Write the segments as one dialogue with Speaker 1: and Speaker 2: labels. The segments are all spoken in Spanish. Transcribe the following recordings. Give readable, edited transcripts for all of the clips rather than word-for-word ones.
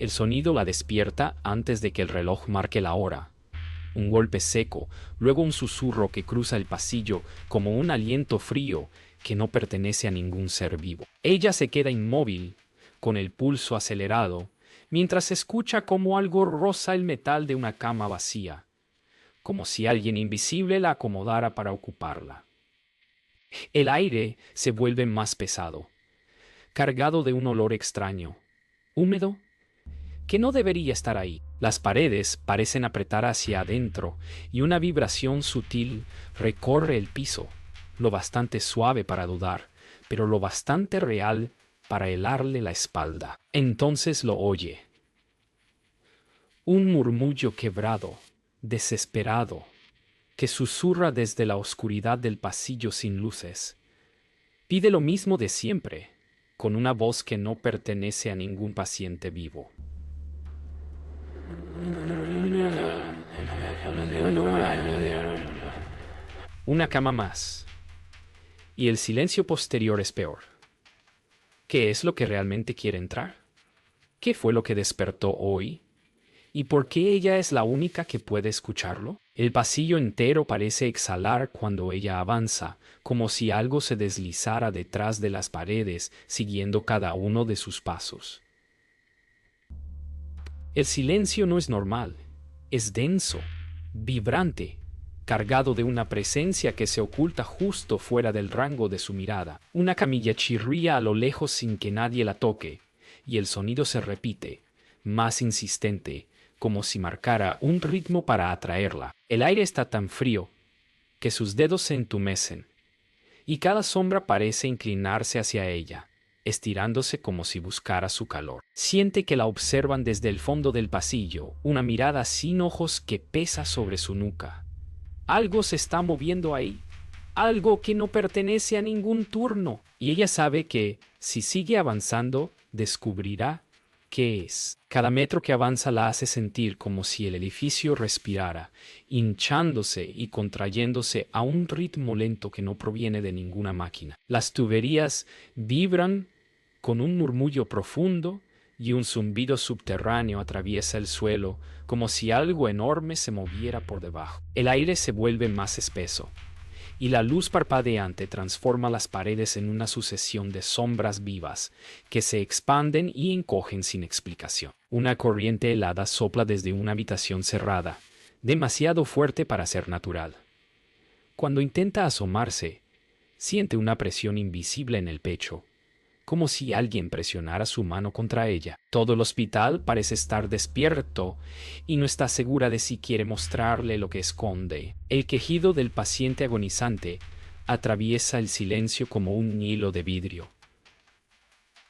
Speaker 1: El sonido la despierta antes de que el reloj marque la hora. Un golpe seco, luego un susurro que cruza el pasillo como un aliento frío que no pertenece a ningún ser vivo. Ella se queda inmóvil, con el pulso acelerado, mientras escucha cómo algo roza el metal de una cama vacía, como si alguien invisible la acomodara para ocuparla. El aire se vuelve más pesado, cargado de un olor extraño, húmedo, que no debería estar ahí. Las paredes parecen apretar hacia adentro y una vibración sutil recorre el piso, lo bastante suave para dudar, pero lo bastante real para helarle la espalda. Entonces lo oye. Un murmullo quebrado, desesperado, que susurra desde la oscuridad del pasillo sin luces. Pide lo mismo de siempre, con una voz que no pertenece a ningún paciente vivo. Una cama más. Y el silencio posterior es peor. ¿Qué es lo que realmente quiere entrar? ¿Qué fue lo que despertó hoy? ¿Y por qué ella es la única que puede escucharlo? El pasillo entero parece exhalar cuando ella avanza, como si algo se deslizara detrás de las paredes, siguiendo cada uno de sus pasos. El silencio no es normal, es denso, vibrante, cargado de una presencia que se oculta justo fuera del rango de su mirada. Una camilla chirría a lo lejos sin que nadie la toque, y el sonido se repite, más insistente, como si marcara un ritmo para atraerla. El aire está tan frío que sus dedos se entumecen, y cada sombra parece inclinarse hacia ella, estirándose como si buscara su calor. Siente que la observan desde el fondo del pasillo, una mirada sin ojos que pesa sobre su nuca. Algo se está moviendo ahí, algo que no pertenece a ningún turno, y ella sabe que, si sigue avanzando, descubrirá qué es. Cada metro que avanza la hace sentir como si el edificio respirara, hinchándose y contrayéndose a un ritmo lento que no proviene de ninguna máquina. Las tuberías vibran con un murmullo profundo y un zumbido subterráneo atraviesa el suelo, como si algo enorme se moviera por debajo. El aire se vuelve más espeso, y la luz parpadeante transforma las paredes en una sucesión de sombras vivas que se expanden y encogen sin explicación. Una corriente helada sopla desde una habitación cerrada, demasiado fuerte para ser natural. Cuando intenta asomarse, siente una presión invisible en el pecho, como si alguien presionara su mano contra ella. Todo el hospital parece estar despierto y no está segura de si quiere mostrarle lo que esconde. El quejido del paciente agonizante atraviesa el silencio como un hilo de vidrio,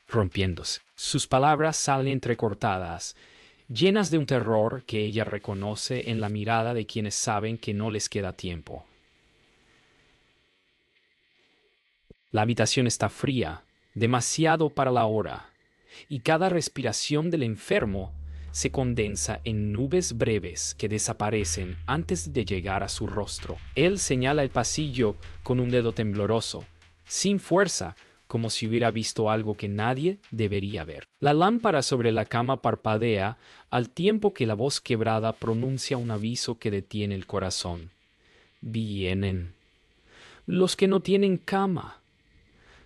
Speaker 1: rompiéndose. Sus palabras salen entrecortadas, llenas de un terror que ella reconoce en la mirada de quienes saben que no les queda tiempo. La habitación está fría, demasiado para la hora, y cada respiración del enfermo se condensa en nubes breves que desaparecen antes de llegar a su rostro. Él señala el pasillo con un dedo tembloroso, sin fuerza, como si hubiera visto algo que nadie debería ver. La lámpara sobre la cama parpadea al tiempo que la voz quebrada pronuncia un aviso que detiene el corazón. Vienen. Los que no tienen cama.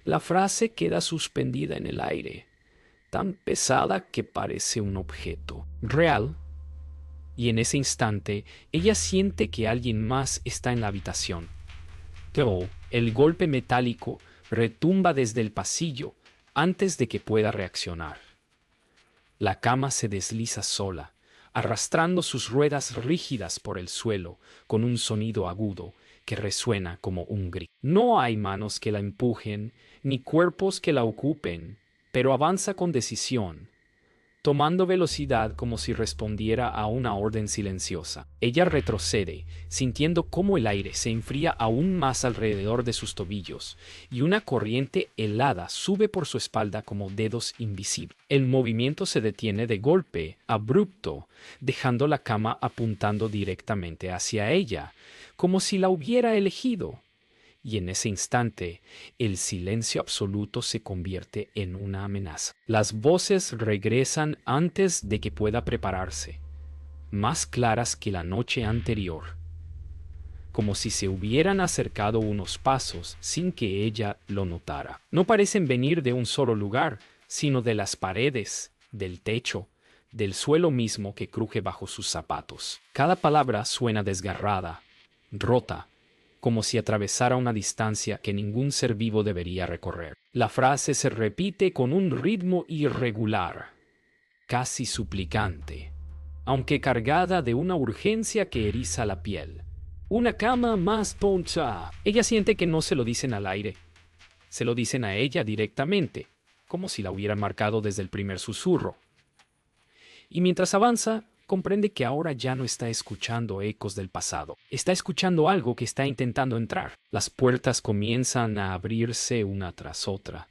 Speaker 1: La frase queda suspendida en el aire, tan pesada que parece un objeto real, y en ese instante ella siente que alguien más está en la habitación. Pero el golpe metálico retumba desde el pasillo antes de que pueda reaccionar. La cama se desliza sola, arrastrando sus ruedas rígidas por el suelo con un sonido agudo que resuena como un grito. No hay manos que la empujen, ni cuerpos que la ocupen, pero avanza con decisión, tomando velocidad como si respondiera a una orden silenciosa. Ella retrocede, sintiendo cómo el aire se enfría aún más alrededor de sus tobillos, y una corriente helada sube por su espalda como dedos invisibles. El movimiento se detiene de golpe, abrupto, dejando la cama apuntando directamente hacia ella, como si la hubiera elegido. y en ese instante el silencio absoluto se convierte en una amenaza. Las voces regresan antes de que pueda prepararse, más claras que la noche anterior, como si se hubieran acercado unos pasos sin que ella lo notara. No parecen venir de un solo lugar, sino de las paredes, del techo, del suelo mismo que cruje bajo sus zapatos. Cada palabra suena desgarrada, rota, como si atravesara una distancia que ningún ser vivo debería recorrer. La frase se repite con un ritmo irregular, casi suplicante, aunque cargada de una urgencia que eriza la piel. Una cama más poncha. Ella siente que no se lo dicen al aire. Se lo dicen a ella directamente, como si la hubieran marcado desde el primer susurro. Y mientras avanza, comprende que ahora ya no está escuchando ecos del pasado. Está escuchando algo que está intentando entrar. Las puertas comienzan a abrirse una tras otra,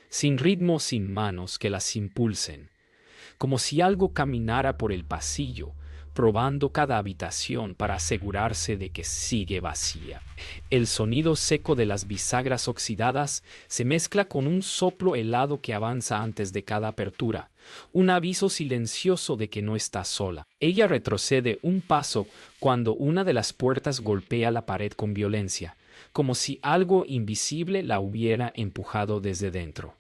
Speaker 1: sin ritmo, sin manos que las impulsen, como si algo caminara por el pasillo, probando cada habitación para asegurarse de que sigue vacía. El sonido seco de las bisagras oxidadas se mezcla con un soplo helado que avanza antes de cada apertura, un aviso silencioso de que no está sola. Ella retrocede un paso cuando una de las puertas golpea la pared con violencia, como si algo invisible la hubiera empujado desde dentro.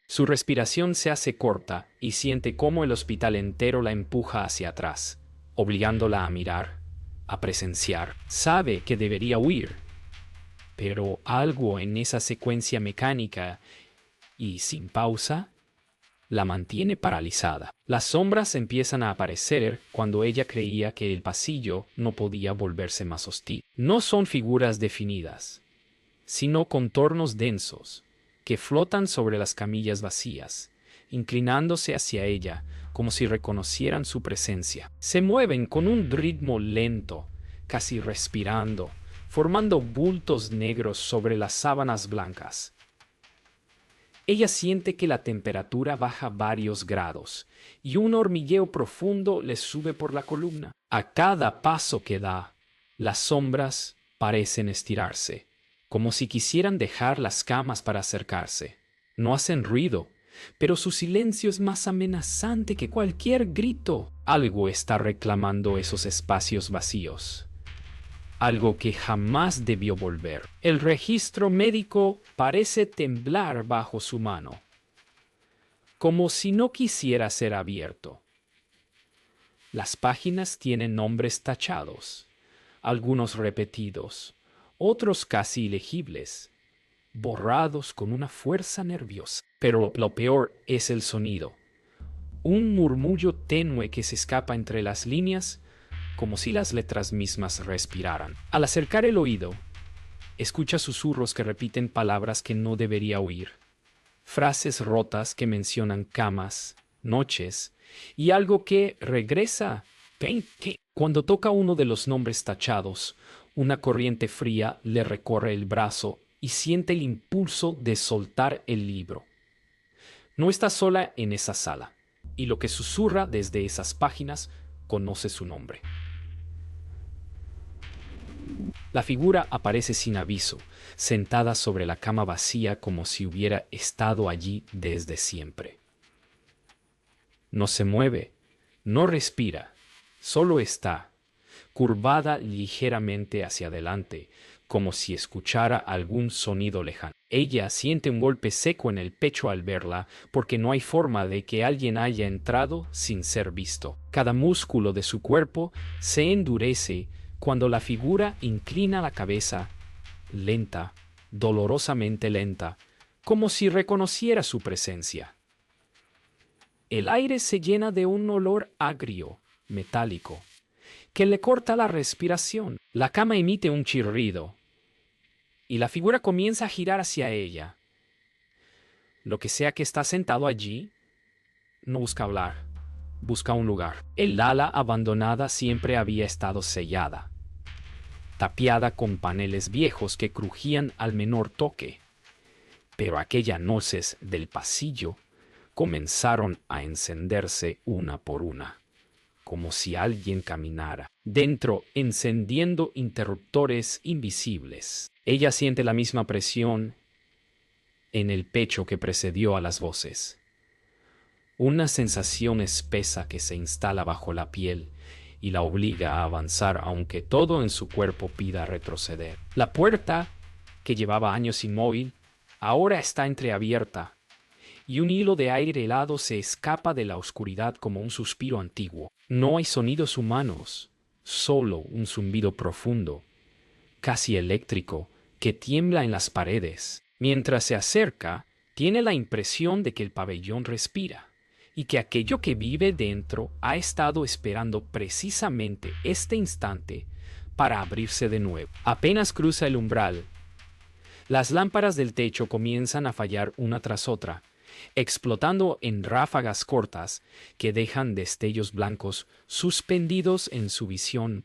Speaker 1: Su respiración se hace corta y siente cómo el hospital entero la empuja hacia atrás, obligándola a mirar, a presenciar. Sabe que debería huir, pero algo en esa secuencia mecánica y sin pausa la mantiene paralizada. Las sombras empiezan a aparecer cuando ella creía que el pasillo no podía volverse más hostil. No son figuras definidas, sino contornos densos que flotan sobre las camillas vacías, inclinándose hacia ella como si reconocieran su presencia. Se mueven con un ritmo lento, casi respirando, formando bultos negros sobre las sábanas blancas. Ella siente que la temperatura baja varios grados y un hormigueo profundo le sube por la columna. A cada paso que da, las sombras parecen estirarse, como si quisieran dejar las camas para acercarse. No hacen ruido, pero su silencio es más amenazante que cualquier grito. Algo está reclamando esos espacios vacíos. Algo que jamás debió volver. El registro médico parece temblar bajo su mano, como si no quisiera ser abierto. Las páginas tienen nombres tachados, algunos repetidos, otros casi ilegibles, borrados con una fuerza nerviosa. Pero lo peor es el sonido. Un murmullo tenue que se escapa entre las líneas, como si las letras mismas respiraran. Al acercar el oído, escucha susurros que repiten palabras que no debería oír, frases rotas que mencionan camas, noches y algo que regresa. Cuando toca uno de los nombres tachados, una corriente fría le recorre el brazo y siente el impulso de soltar el libro. No está sola en esa sala, y lo que susurra desde esas páginas conoce su nombre. La figura aparece sin aviso, sentada sobre la cama vacía como si hubiera estado allí desde siempre. No se mueve, no respira, solo está, curvada ligeramente hacia adelante, como si escuchara algún sonido lejano. Ella siente un golpe seco en el pecho al verla, porque no hay forma de que alguien haya entrado sin ser visto. Cada músculo de su cuerpo se endurece cuando la figura inclina la cabeza, lenta, dolorosamente lenta, como si reconociera su presencia. El aire se llena de un olor agrio, metálico, que le corta la respiración. La cama emite un chirrido, y la figura comienza a girar hacia ella. Lo que sea que está sentado allí, no busca hablar, busca un lugar. El ala abandonada siempre había estado sellada, tapiada con paneles viejos que crujían al menor toque. Pero aquellas luces del pasillo comenzaron a encenderse una por una, como si alguien caminara dentro, encendiendo interruptores invisibles. Ella siente la misma presión en el pecho que precedió a las voces. Una sensación espesa que se instala bajo la piel y la obliga a avanzar aunque todo en su cuerpo pida retroceder. La puerta, que llevaba años inmóvil, ahora está entreabierta, y un hilo de aire helado se escapa de la oscuridad como un suspiro antiguo. No hay sonidos humanos, solo un zumbido profundo, casi eléctrico, que tiembla en las paredes. Mientras se acerca, tiene la impresión de que el pabellón respira y que aquello que vive dentro ha estado esperando precisamente este instante para abrirse de nuevo. Apenas cruza el umbral, las lámparas del techo comienzan a fallar una tras otra, explotando en ráfagas cortas que dejan destellos blancos suspendidos en su visión.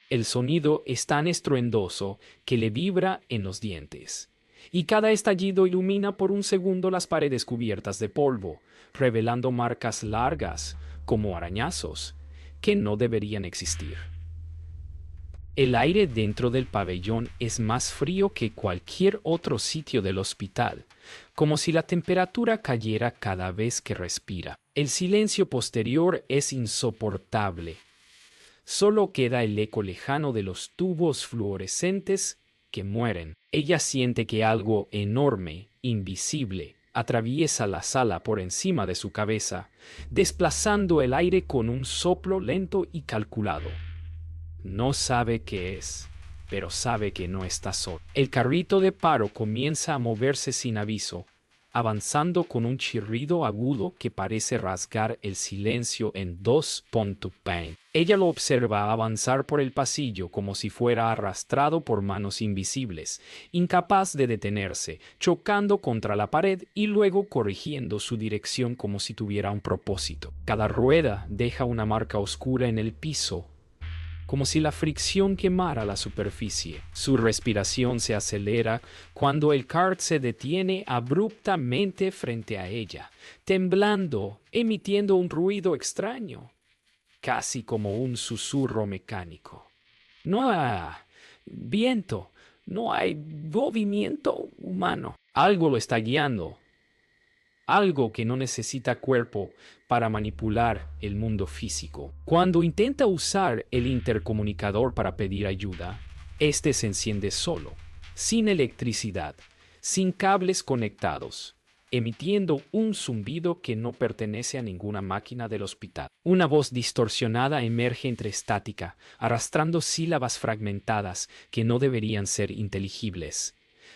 Speaker 1: El sonido es tan estruendoso que le vibra en los dientes, y cada estallido ilumina por un segundo las paredes cubiertas de polvo, revelando marcas largas, como arañazos, que no deberían existir. El aire dentro del pabellón es más frío que cualquier otro sitio del hospital, como si la temperatura cayera cada vez que respira. El silencio posterior es insoportable. Solo queda el eco lejano de los tubos fluorescentes que mueren. Ella siente que algo enorme, invisible, atraviesa la sala por encima de su cabeza, desplazando el aire con un soplo lento y calculado. No sabe qué es, pero sabe que no está solo. El carrito de paro comienza a moverse sin aviso, avanzando con un chirrido agudo que parece rasgar el silencio en dos. Ella lo observa avanzar por el pasillo como si fuera arrastrado por manos invisibles, incapaz de detenerse, chocando contra la pared y luego corrigiendo su dirección como si tuviera un propósito. Cada rueda deja una marca oscura en el piso, como si la fricción quemara la superficie. Su respiración se acelera cuando el kart se detiene abruptamente frente a ella, temblando, emitiendo un ruido extraño, casi como un susurro mecánico. No hay viento, no hay movimiento humano. Algo lo está guiando. Algo que no necesita cuerpo para manipular el mundo físico. Cuando intenta usar el intercomunicador para pedir ayuda, este se enciende solo, sin electricidad, sin cables conectados, emitiendo un zumbido que no pertenece a ninguna máquina del hospital. Una voz distorsionada emerge entre estática, arrastrando sílabas fragmentadas que no deberían ser inteligibles,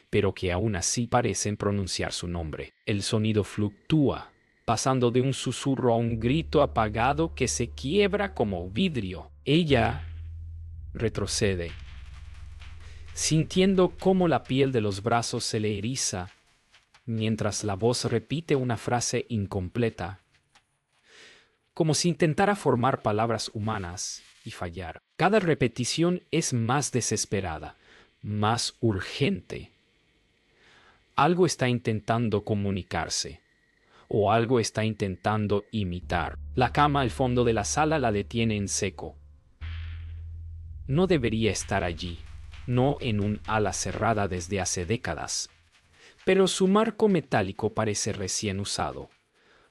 Speaker 1: pero que aún así parecen pronunciar su nombre. El sonido fluctúa, pasando de un susurro a un grito apagado que se quiebra como vidrio. Ella retrocede, sintiendo cómo la piel de los brazos se le eriza, mientras la voz repite una frase incompleta, como si intentara formar palabras humanas y fallar. Cada repetición es más desesperada, más urgente. Algo está intentando comunicarse, o algo está intentando imitar. La cama al fondo de la sala la detiene en seco. No debería estar allí, no en un ala cerrada desde hace décadas, pero su marco metálico parece recién usado,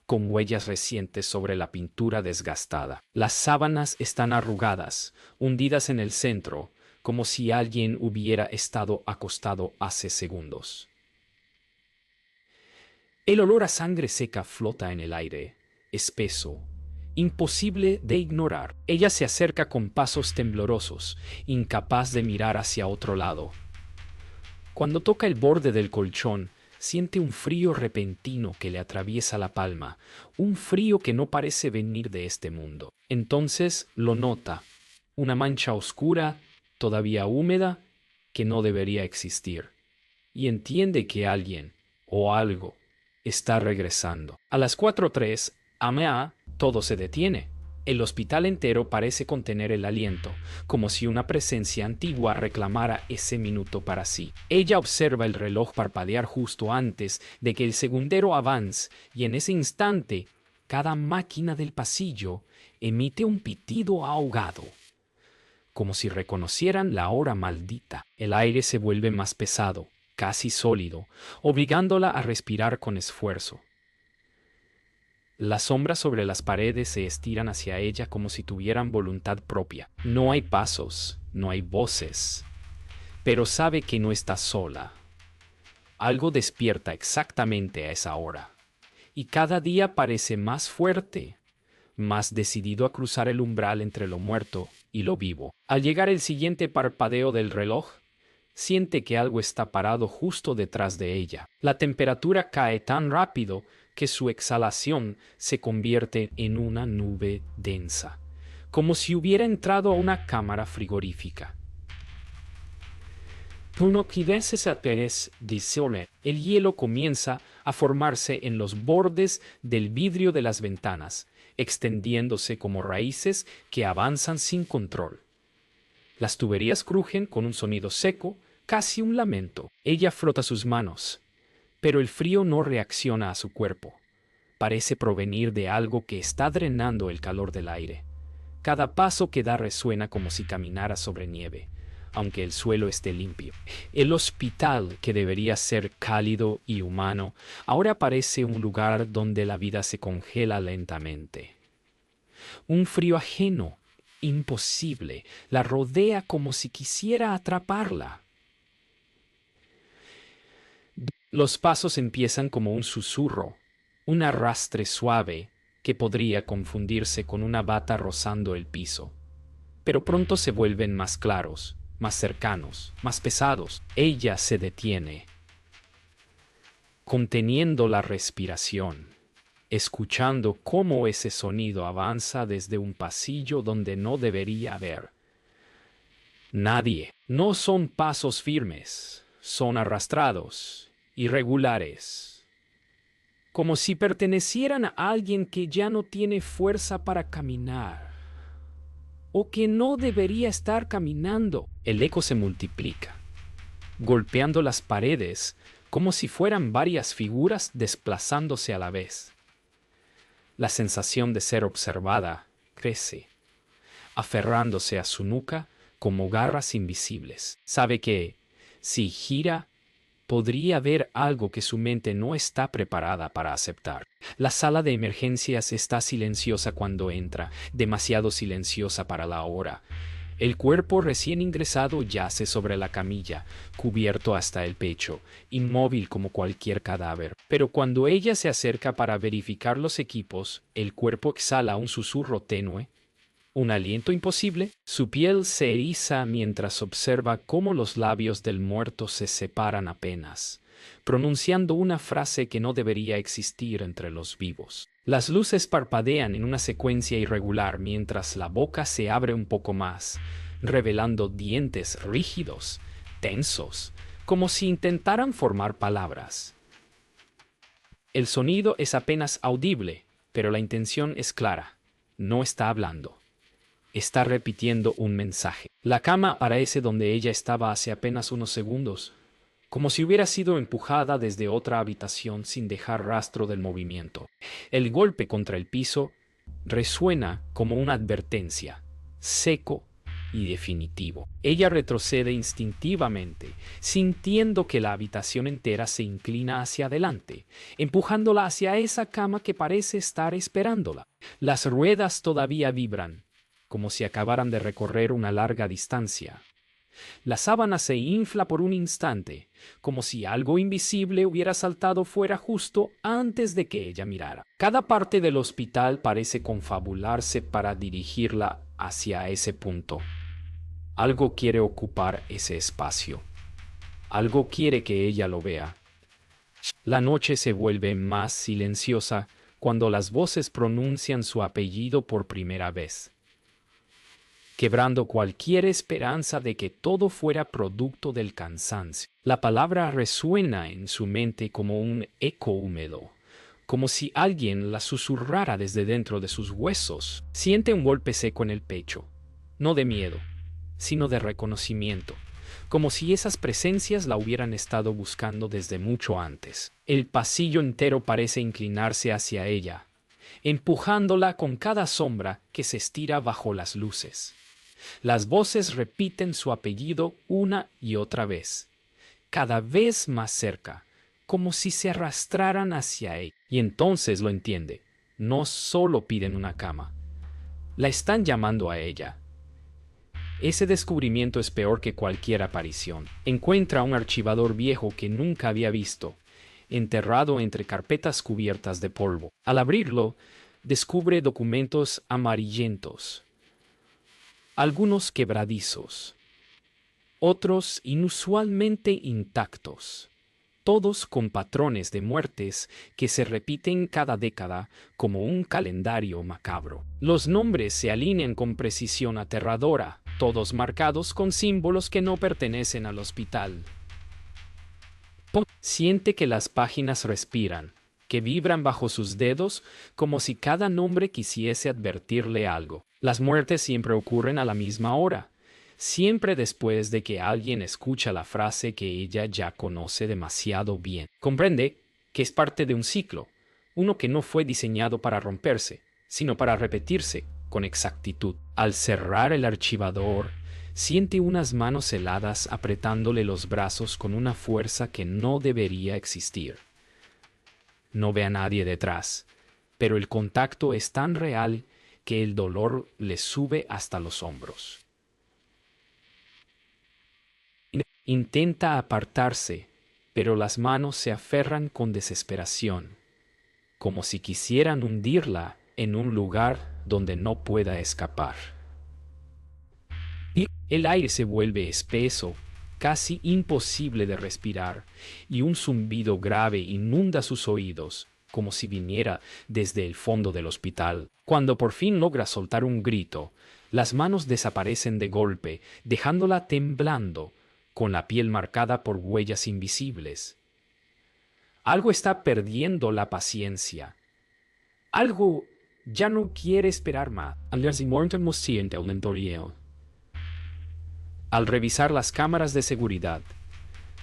Speaker 1: con huellas recientes sobre la pintura desgastada. Las sábanas están arrugadas, hundidas en el centro, como si alguien hubiera estado acostado hace segundos. El olor a sangre seca flota en el aire, espeso, imposible de ignorar. Ella se acerca con pasos temblorosos, incapaz de mirar hacia otro lado. Cuando toca el borde del colchón, siente un frío repentino que le atraviesa la palma, un frío que no parece venir de este mundo. Entonces lo nota, una mancha oscura, todavía húmeda, que no debería existir, y entiende que alguien o algo está regresando. A las 4:03 am, todo se detiene. El hospital entero parece contener el aliento, como si una presencia antigua reclamara ese minuto para sí. Ella observa el reloj parpadear justo antes de que el segundero avance, y en ese instante cada máquina del pasillo emite un pitido ahogado, como si reconocieran la hora maldita. El aire se vuelve más pesado, casi sólido, obligándola a respirar con esfuerzo. Las sombras sobre las paredes se estiran hacia ella como si tuvieran voluntad propia. No hay pasos, no hay voces, pero sabe que no está sola. Algo despierta exactamente a esa hora, y cada día parece más fuerte, más decidido a cruzar el umbral entre lo muerto y lo vivo. Al llegar el siguiente parpadeo del reloj, siente que algo está parado justo detrás de ella. La temperatura cae tan rápido que su exhalación se convierte en una nube densa, como si hubiera entrado a una cámara frigorífica. El hielo comienza a formarse en los bordes del vidrio de las ventanas, extendiéndose como raíces que avanzan sin control. Las tuberías crujen con un sonido seco, casi un lamento. Ella frota sus manos, pero el frío no reacciona a su cuerpo. Parece provenir de algo que está drenando el calor del aire. Cada paso que da resuena como si caminara sobre nieve, aunque el suelo esté limpio. El hospital, que debería ser cálido y humano, ahora parece un lugar donde la vida se congela lentamente. Un frío ajeno, imposible, la rodea como si quisiera atraparla. Los pasos empiezan como un susurro, un arrastre suave que podría confundirse con una bata rozando el piso. Pero pronto se vuelven más claros, más cercanos, más pesados. Ella se detiene, conteniendo la respiración, escuchando cómo ese sonido avanza desde un pasillo donde no debería haber nadie. No son pasos firmes, son arrastrados, irregulares, como si pertenecieran a alguien que ya no tiene fuerza para caminar, o que no debería estar caminando. El eco se multiplica, golpeando las paredes como si fueran varias figuras desplazándose a la vez. La sensación de ser observada crece, aferrándose a su nuca como garras invisibles. Sabe que, si gira, podría ver algo que su mente no está preparada para aceptar. La sala de emergencias está silenciosa cuando entra, demasiado silenciosa para la hora. El cuerpo recién ingresado yace sobre la camilla, cubierto hasta el pecho, inmóvil como cualquier cadáver. Pero cuando ella se acerca para verificar los equipos, el cuerpo exhala un susurro tenue, un aliento imposible. Su piel se eriza mientras observa cómo los labios del muerto se separan apenas, pronunciando una frase que no debería existir entre los vivos. Las luces parpadean en una secuencia irregular mientras la boca se abre un poco más, revelando dientes rígidos, tensos, como si intentaran formar palabras. El sonido es apenas audible, pero la intención es clara. No está hablando. Está repitiendo un mensaje. La cama aparece donde ella estaba hace apenas unos segundos, como si hubiera sido empujada desde otra habitación sin dejar rastro del movimiento. El golpe contra el piso resuena como una advertencia, seco y definitivo. Ella retrocede instintivamente, sintiendo que la habitación entera se inclina hacia adelante, empujándola hacia esa cama que parece estar esperándola. Las ruedas todavía vibran, como si acabaran de recorrer una larga distancia. La sábana se infla por un instante, como si algo invisible hubiera saltado fuera justo antes de que ella mirara. Cada parte del hospital parece confabularse para dirigirla hacia ese punto. Algo quiere ocupar ese espacio. Algo quiere que ella lo vea. La noche se vuelve más silenciosa cuando las voces pronuncian su apellido por primera vez, quebrando cualquier esperanza de que todo fuera producto del cansancio. La palabra resuena en su mente como un eco húmedo, como si alguien la susurrara desde dentro de sus huesos. Siente un golpe seco en el pecho, no de miedo, sino de reconocimiento, como si esas presencias la hubieran estado buscando desde mucho antes. El pasillo entero parece inclinarse hacia ella, empujándola con cada sombra que se estira bajo las luces. Las voces repiten su apellido una y otra vez, cada vez más cerca, como si se arrastraran hacia él. Y entonces lo entiende. No solo piden una cama, la están llamando a ella. Ese descubrimiento es peor que cualquier aparición. Encuentra un archivador viejo que nunca había visto, enterrado entre carpetas cubiertas de polvo. Al abrirlo, descubre documentos amarillentos, algunos quebradizos, otros inusualmente intactos, todos con patrones de muertes que se repiten cada década como un calendario macabro. Los nombres se alinean con precisión aterradora, todos marcados con símbolos que no pertenecen al hospital. Siente que las páginas respiran, que vibran bajo sus dedos como si cada nombre quisiese advertirle algo. Las muertes siempre ocurren a la misma hora, siempre después de que alguien escucha la frase que ella ya conoce demasiado bien. Comprende que es parte de un ciclo, uno que no fue diseñado para romperse, sino para repetirse con exactitud. Al cerrar el archivador, siente unas manos heladas apretándole los brazos con una fuerza que no debería existir. No ve a nadie detrás, pero el contacto es tan real que el dolor le sube hasta los hombros. Intenta apartarse, pero las manos se aferran con desesperación, como si quisieran hundirla en un lugar donde no pueda escapar. Y el aire se vuelve espeso, casi imposible de respirar, y un zumbido grave inunda sus oídos, como si viniera desde el fondo del hospital. Cuando por fin logra soltar un grito, las manos desaparecen de golpe, dejándola temblando, con la piel marcada por huellas invisibles. Algo está perdiendo la paciencia. Algo ya no quiere esperar más. Al revisar las cámaras de seguridad,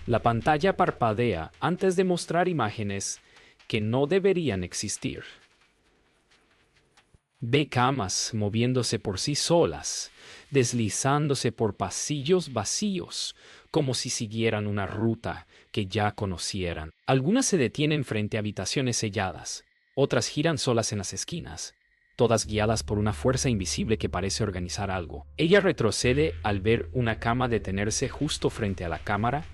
Speaker 1: la pantalla parpadea antes de mostrar imágenes que no deberían existir. Ve camas moviéndose por sí solas, deslizándose por pasillos vacíos, como si siguieran una ruta que ya conocieran. Algunas se detienen frente a habitaciones selladas, otras giran solas en las esquinas, todas guiadas por una fuerza invisible que parece organizar algo. Ella retrocede al ver una cama detenerse justo frente a la cámara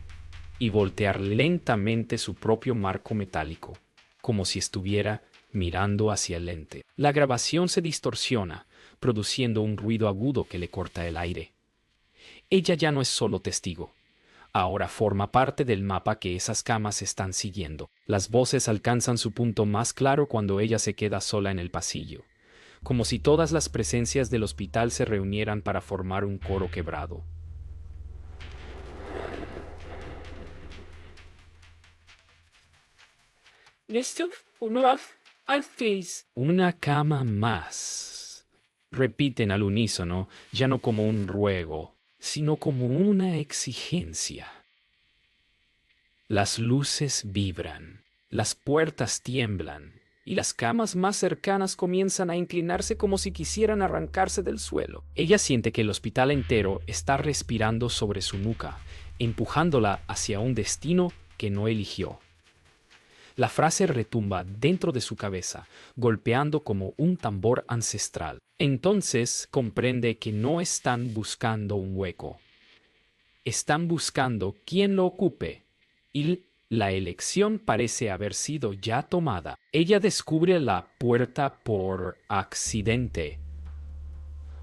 Speaker 1: y voltear lentamente su propio marco metálico, como si estuviera mirando hacia el lente. La grabación se distorsiona, produciendo un ruido agudo que le corta el aire. Ella ya no es solo testigo. Ahora forma parte del mapa que esas camas están siguiendo. Las voces alcanzan su punto más claro cuando ella se queda sola en el pasillo, como si todas las presencias del hospital se reunieran para formar un coro quebrado. Una cama más. Repiten al unísono, ya no como un ruego, sino como una exigencia. Las luces vibran, las puertas tiemblan, y las camas más cercanas comienzan a inclinarse como si quisieran arrancarse del suelo. Ella siente que el hospital entero está respirando sobre su nuca, empujándola hacia un destino que no eligió. La frase retumba dentro de su cabeza, golpeando como un tambor ancestral. Entonces comprende que no están buscando un hueco. Están buscando quién lo ocupe, y la elección parece haber sido ya tomada. Ella descubre la puerta por accidente,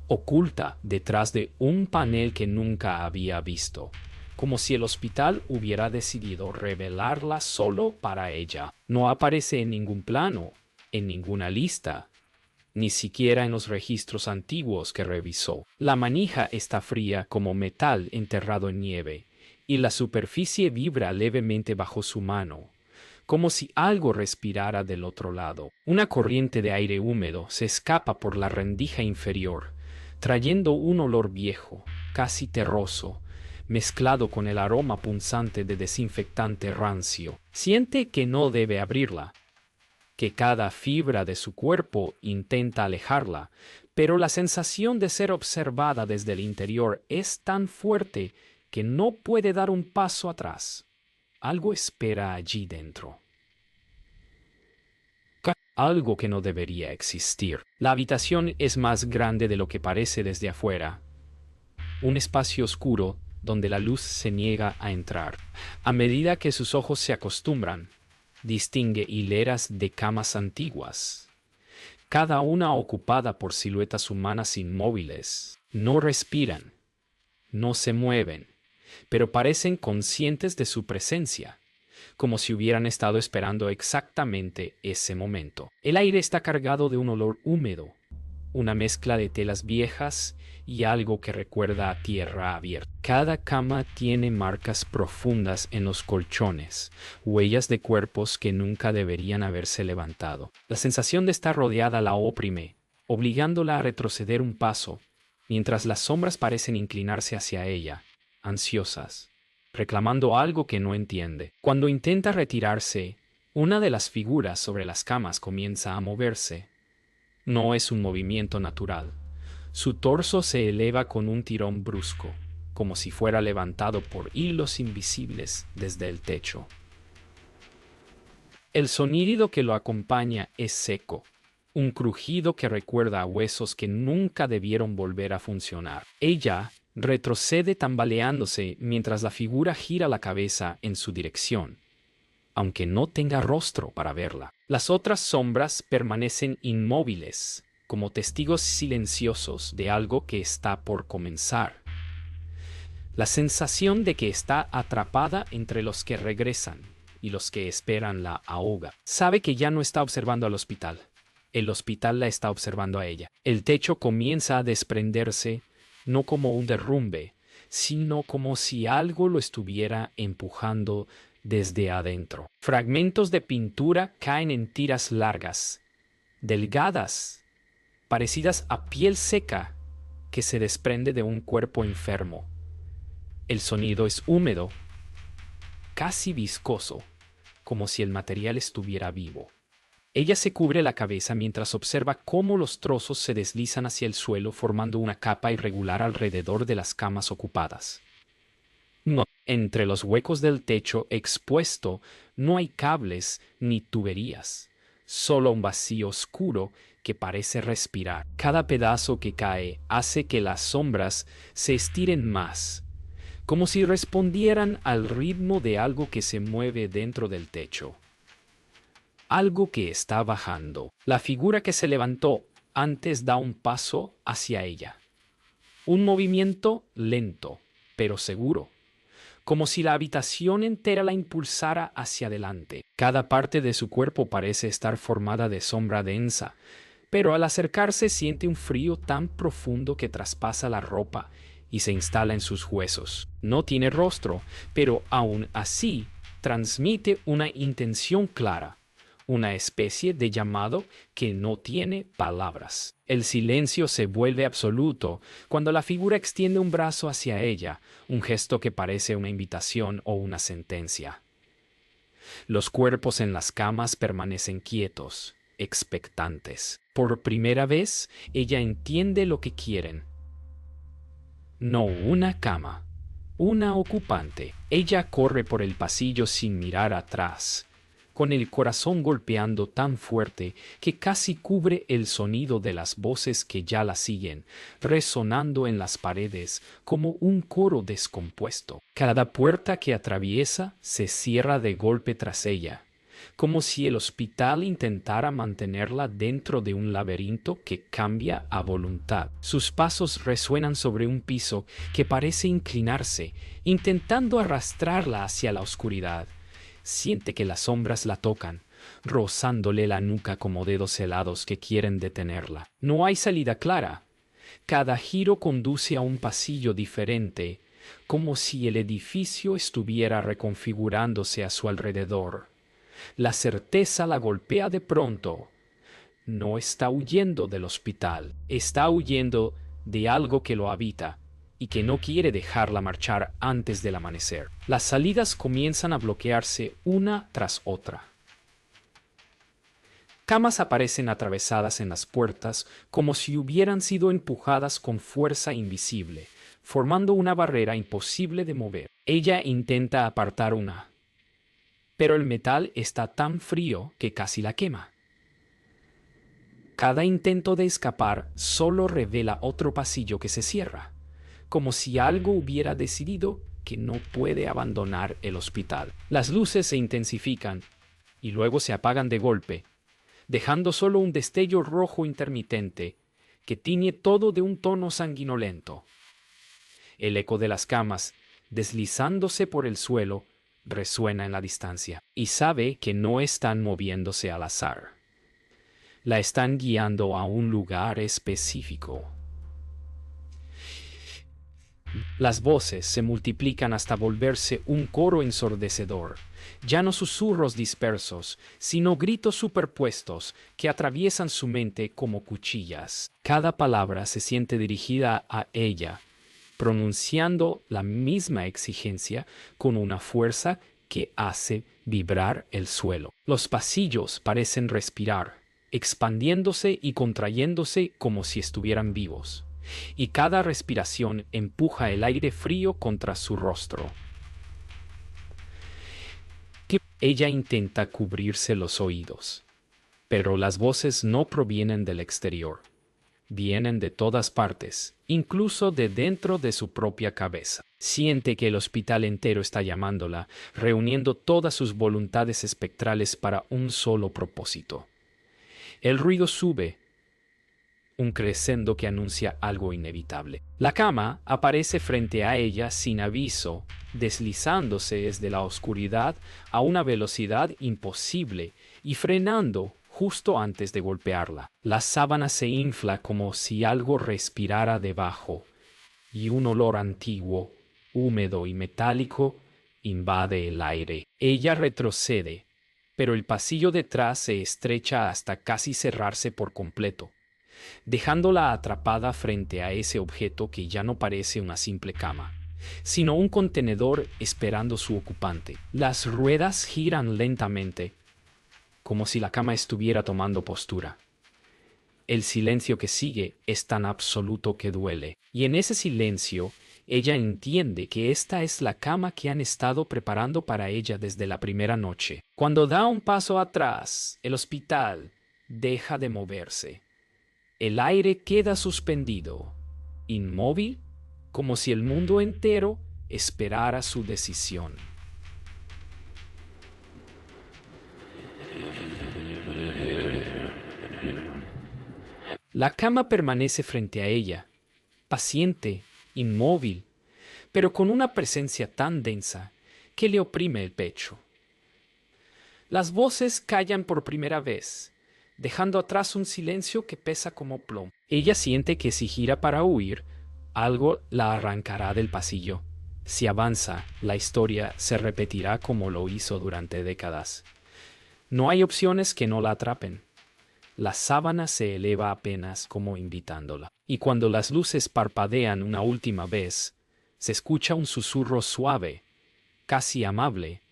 Speaker 1: oculta detrás de un panel que nunca había visto, como si el hospital hubiera decidido revelarla solo para ella. No aparece en ningún plano, en ninguna lista, ni siquiera en los registros antiguos que revisó. La manija está fría como metal enterrado en nieve, y la superficie vibra levemente bajo su mano, como si algo respirara del otro lado. Una corriente de aire húmedo se escapa por la rendija inferior, trayendo un olor viejo, casi terroso, mezclado con el aroma punzante de desinfectante rancio. Siente que no debe abrirla, que cada fibra de su cuerpo intenta alejarla, pero la sensación de ser observada desde el interior es tan fuerte que no puede dar un paso atrás. Algo espera allí dentro. Algo que no debería existir. La habitación es más grande de lo que parece desde afuera. Un espacio oscuro donde la luz se niega a entrar. A medida que sus ojos se acostumbran, distingue hileras de camas antiguas, cada una ocupada por siluetas humanas inmóviles. No respiran, no se mueven, pero parecen conscientes de su presencia, como si hubieran estado esperando exactamente ese momento. El aire está cargado de un olor húmedo, una mezcla de telas viejas y algo que recuerda a tierra abierta. Cada cama tiene marcas profundas en los colchones, huellas de cuerpos que nunca deberían haberse levantado. La sensación de estar rodeada la oprime, obligándola a retroceder un paso, mientras las sombras parecen inclinarse hacia ella, ansiosas, reclamando algo que no entiende. Cuando intenta retirarse, una de las figuras sobre las camas comienza a moverse. No es un movimiento natural. Su torso se eleva con un tirón brusco, como si fuera levantado por hilos invisibles desde el techo. El sonido que lo acompaña es seco, un crujido que recuerda a huesos que nunca debieron volver a funcionar. Ella retrocede tambaleándose mientras la figura gira la cabeza en su dirección, aunque no tenga rostro para verla. Las otras sombras permanecen inmóviles, como testigos silenciosos de algo que está por comenzar. La sensación de que está atrapada entre los que regresan y los que esperan la ahoga. Sabe que ya no está observando al hospital. El hospital la está observando a ella. El techo comienza a desprenderse, no como un derrumbe, sino como si algo lo estuviera empujando desde adentro. Fragmentos de pintura caen en tiras largas, delgadas, parecidas a piel seca que se desprende de un cuerpo enfermo. El sonido es húmedo, casi viscoso, como si el material estuviera vivo. Ella se cubre la cabeza mientras observa cómo los trozos se deslizan hacia el suelo formando una capa irregular alrededor de las camas ocupadas. No, entre los huecos del techo expuesto no hay cables ni tuberías, solo un vacío oscuro que parece respirar. Cada pedazo que cae hace que las sombras se estiren más, como si respondieran al ritmo de algo que se mueve dentro del techo. Algo que está bajando. La figura que se levantó antes da un paso hacia ella. Un movimiento lento, pero seguro, como si la habitación entera la impulsara hacia adelante. Cada parte de su cuerpo parece estar formada de sombra densa, pero al acercarse siente un frío tan profundo que traspasa la ropa y se instala en sus huesos. No tiene rostro, pero aún así transmite una intención clara, una especie de llamado que no tiene palabras. El silencio se vuelve absoluto cuando la figura extiende un brazo hacia ella, un gesto que parece una invitación o una sentencia. Los cuerpos en las camas permanecen quietos, expectantes. Por primera vez, ella entiende lo que quieren. No una cama, una ocupante. Ella corre por el pasillo sin mirar atrás, con el corazón golpeando tan fuerte que casi cubre el sonido de las voces que ya la siguen, resonando en las paredes como un coro descompuesto. Cada puerta que atraviesa se cierra de golpe tras ella, como si el hospital intentara mantenerla dentro de un laberinto que cambia a voluntad. Sus pasos resuenan sobre un piso que parece inclinarse, intentando arrastrarla hacia la oscuridad. Siente que las sombras la tocan, rozándole la nuca como dedos helados que quieren detenerla. No hay salida clara. Cada giro conduce a un pasillo diferente, como si el edificio estuviera reconfigurándose a su alrededor. La certeza la golpea de pronto. No está huyendo del hospital, está huyendo de algo que lo habita y que no quiere dejarla marchar antes del amanecer. Las salidas comienzan a bloquearse una tras otra. camas aparecen atravesadas en las puertas como si hubieran sido empujadas con fuerza invisible, formando una barrera imposible de mover. Ella intenta apartar una, pero el metal está tan frío que casi la quema. Cada intento de escapar solo revela otro pasillo que se cierra, como si algo hubiera decidido que no puede abandonar el hospital. Las luces se intensifican y luego se apagan de golpe, dejando solo un destello rojo intermitente que tiñe todo de un tono sanguinolento. El eco de las camas, deslizándose por el suelo, resuena en la distancia, y sabe que no están moviéndose al azar. La están guiando a un lugar específico. Las voces se multiplican hasta volverse un coro ensordecedor. Ya no susurros dispersos, sino gritos superpuestos que atraviesan su mente como cuchillas. Cada palabra se siente dirigida a ella, pronunciando la misma exigencia con una fuerza que hace vibrar el suelo. Los pasillos parecen respirar, expandiéndose y contrayéndose como si estuvieran vivos, y cada respiración empuja el aire frío contra su rostro. Ella intenta cubrirse los oídos, pero las voces no provienen del exterior. Vienen de todas partes, incluso de dentro de su propia cabeza. Siente que el hospital entero está llamándola, reuniendo todas sus voluntades espectrales para un solo propósito. El ruido sube, un crescendo que anuncia algo inevitable. La cama aparece frente a ella sin aviso, deslizándose desde la oscuridad a una velocidad imposible y frenando justo antes de golpearla. La sábana se infla como si algo respirara debajo, y un olor antiguo, húmedo y metálico invade el aire. Ella retrocede, pero el pasillo detrás se estrecha hasta casi cerrarse por completo, dejándola atrapada frente a ese objeto que ya no parece una simple cama, sino un contenedor esperando su ocupante. Las ruedas giran lentamente, como si la cama estuviera tomando postura. El silencio que sigue es tan absoluto que duele, y en ese silencio ella entiende que esta es la cama que han estado preparando para ella desde la primera noche. Cuando da un paso atrás, el hospital deja de moverse. El aire queda suspendido, inmóvil, como si el mundo entero esperara su decisión. La cama permanece frente a ella, paciente, inmóvil, pero con una presencia tan densa que le oprime el pecho. Las voces callan por primera vez, dejando atrás un silencio que pesa como plomo. Ella siente que si gira para huir, algo la arrancará del pasillo. Si avanza, la historia se repetirá como lo hizo durante décadas. No hay opciones que no la atrapen. La sábana se eleva apenas como invitándola. Y cuando las luces parpadean una última vez, se escucha un susurro suave, casi amable,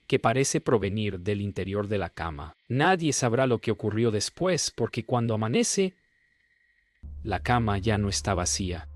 Speaker 1: que parece provenir del interior de la cama. Nadie sabrá lo que ocurrió después porque cuando amanece, la cama ya no está vacía.